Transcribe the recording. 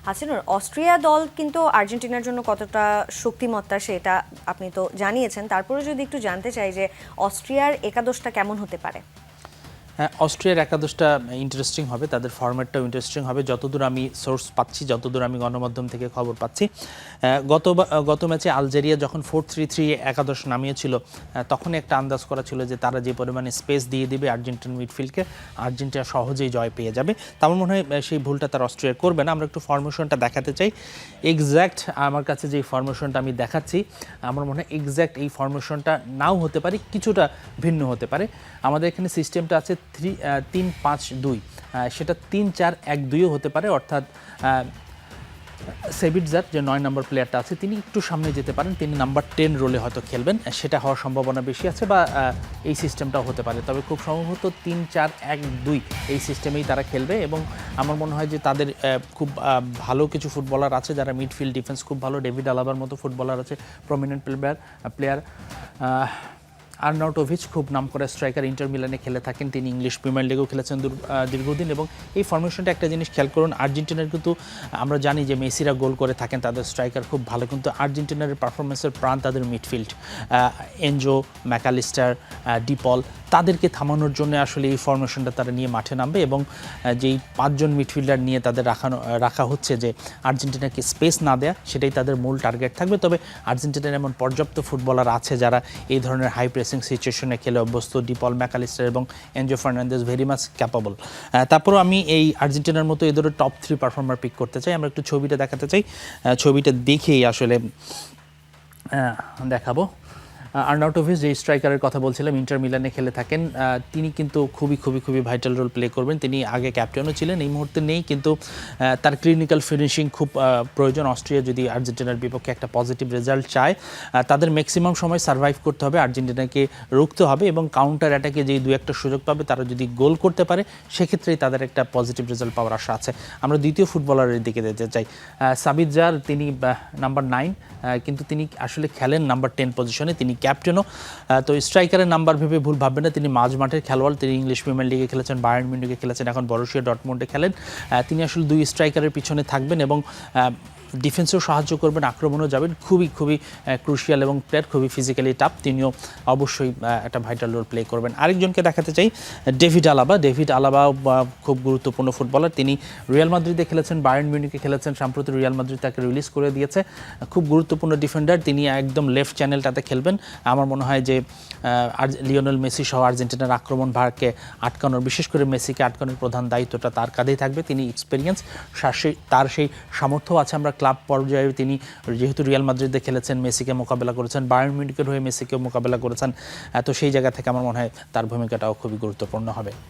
Hasinur, Austria দল কিন্তু আর্জেন্টিনার জন্য কতটা শক্তিমত্তা সেটা আপনি তো জানিয়েছেন, তারপরে যদি একটু জানতে চাই যে অস্ট্রিয়ার একাদশটা কেমন হতে পারে। হ্যাঁ, অস্ট্রিয়ার একাদশটা ইন্টারেস্টিং হবে, তাদের ফরম্যাটটাও ইন্টারেস্টিং হবে যতদূর আমি সোর্স পাচ্ছি, যতদূর আমি গণমাধ্যম থেকে খবর পাচ্ছি। গত ম্যাচে আলজেরিয়া যখন 4-3-3 একাদশ নামিয়েছিল, তখনই একটা আন্দাজ করা ছিল যে তারা যে পরিমাণে স্পেস দিয়ে দিবে আর্জেন্টিন মিডফিল্ডকে, আর্জেন্টিনা সহজেই জয় পেয়ে যাবে। আমার মনে হয় সেই ভুলটা তার অস্ট্রিয়া করবে না। আমরা একটু ফরমেশনটা দেখাতে চাই। এক্স্যাক্ট আমার কাছে যে ফরমেশনটা আমি দেখাচ্ছি, আমার মনে হয় এক্স্যাক্ট এই ফরমেশনটা নাও হতে পারে, কিছুটা ভিন্ন হতে পারে। আমাদের এখানে সিস্টেমটা আছে 3-5-2, সেটা 3-4-1-2ও হতে পারে, অর্থাৎ সেভিটজার যে 9 নম্বর প্লেয়ারটা আছে তিনি একটু সামনে যেতে পারেন, তিনি নাম্বার 10 রোলে হয়তো খেলবেন, সেটা হওয়ার সম্ভাবনা বেশি আছে, বা এই সিস্টেমটাও হতে পারে। তবে খুব সম্ভবত 3-4-1-2 এই সিস্টেমেই তারা খেলবে, এবং আমার মনে হয় যে তাদের খুব ভালো কিছু ফুটবলার আছে যারা মিডফিল্ড ডিফেন্স খুব ভালো। ডেভিড আলাবার মতো ফুটবলার আছে, প্রমিনেন্ট প্লেয়ার। আর্নাউটোভিচ খুব নামকরা স্ট্রাইকার, ইন্টার মিলানে খেলে থাকেন, তিনি ইংলিশ প্রিমিয়ার লিগেও খেলেছেন দীর্ঘদিন। এবং এই ফরমেশনটা একটা জিনিস খেয়াল করুন, আর্জেন্টিনার কিন্তু আমরা জানি যে মেসিরা গোল করে থাকেন, তাদের স্ট্রাইকার খুব ভালো, কিন্তু আর্জেন্টিনার পারফরমেন্সের প্রাণ তাদের মিডফিল্ড, এনজো, ম্যাকালিস্টার, ডিপল, তাদেরকে থামানোর জন্য আসলে এই ফরমেশনটা তারা নিয়ে মাঠে নামবে। এবং যেই 5 জন মিডফিল্ডার নিয়ে তাদের রাখা হচ্ছে যে আর্জেন্টিনাকে স্পেস না দেয়া, সেটাই তাদের মূল টার্গেট থাকবে। তবে আর্জেন্টিনার এমন পর্যাপ্ত ফুটবলার আছে যারা এই ধরনের হাই প্রেসিং সিচুয়েশনে খেলে অভ্যস্ত, ডিপল, ম্যাকালিস্টার এবং Enzo Fernandez very much capable. তারপরও আমি এই আর্জেন্টিনার মতো এদের টপ 3 পারফর্মার পিক করতে চাই। আমরা একটু ছবিটা দেখাতে চাই, ছবিটা দেখেই আসলে দেখাবো। আর্নাউটোভিচ যে স্ট্রাইকারের কথা বলছিলাম, ইন্টার মিলানে খেলে থাকেন, তিনি কিন্তু খুবই ভাইটাল রোল প্লে করবেন। তিনি আগে ক্যাপ্টেনও ছিলেন, এই মুহূর্তে নেই, কিন্তু তার ক্লিনিক্যাল ফিনিশিং খুব প্রয়োজন। অস্ট্রিয়া যদি আর্জেন্টিনার বিপক্ষে একটা পজিটিভ রেজাল্ট চায়, তাদের ম্যাক্সিমাম সময় সার্ভাইভ করতে হবে, আর্জেন্টিনাকে রুখতে হবে, এবং কাউন্টার অ্যাটাকে যেই 2-1টা সুযোগ পাবে তারা যদি গোল করতে পারে, সেক্ষেত্রেই তাদের একটা পজিটিভ রেজাল্ট পাওয়ার আশা আছে। আমরা দ্বিতীয় ফুটবলারের দিকে যেতে চাই, সাবিৎজার, তিনি নাম্বার 9, কিন্তু তিনি আসলে খেলেন নাম্বার 10 পজিশনে, তিনি ক্যাপ্টেনও। তো স্ট্রাইকারের নাম্বার ভেবে ভুল ভাববেন না, তিনি মাঝ মাঠের খেলোয়াড়, তিনি ইংলিশ প্রিমিয়ার লিগে খেলেছেন, বায়ার্ন মিউনিখে খেলেছেন, এখন বরুসিয়া ডর্টমুন্ডে খেলেন। তিনি আসলে 2 স্ট্রাইকারের পিছনে থাকবেন এবং ডিফেন্সেও সাহায্য করবেন, আক্রমণও যাবেন, খুবই ক্রুশিয়াল এবং প্লেয়ার, খুবই ফিজিক্যালি টাফ, তিনিও অবশ্যই একটা ভাইটাল রোল প্লে করবেন। আরেকজনকে দেখাতে চাই, ডেভিড আলাবা খুব গুরুত্বপূর্ণ ফুটবলার, তিনি রিয়াল মাদ্রিদে খেলেছেন, বায়ার্ন মিউনিখে খেলেছেন, সম্প্রতি রিয়াল মাদ্রিদ তাকে রিলিজ করে দিয়েছে। খুব গুরুত্বপূর্ণ ডিফেন্ডার, তিনি একদম লেফট চ্যানেলটাতে খেলবেন। আমার মনে হয় যে লিওনেল মেসি সহ আর্জেন্টিনার আক্রমণ ভারকে আটকানোর, বিশেষ করে মেসিকে আটকানোর প্রধান দায়িত্বটা তার কাঁধেই থাকবে। তিনি এক্সপিরিয়েন্স, তার সেই সামর্থ্য আছে। আমরা ক্লাব পর্যায়ে তিনি যেহেতু রিয়াল মাদ্রিদে খেলেছেন, মেসিকে মোকাবেলা করেছেন, বায়ার্ন মিউনিখের হয়ে মেসিকে মোকাবেলা করেছেন, তো সেই জায়গা থেকে আমার মনে হয় তার ভূমিকাটাও খুবই গুরুত্বপূর্ণ হবে।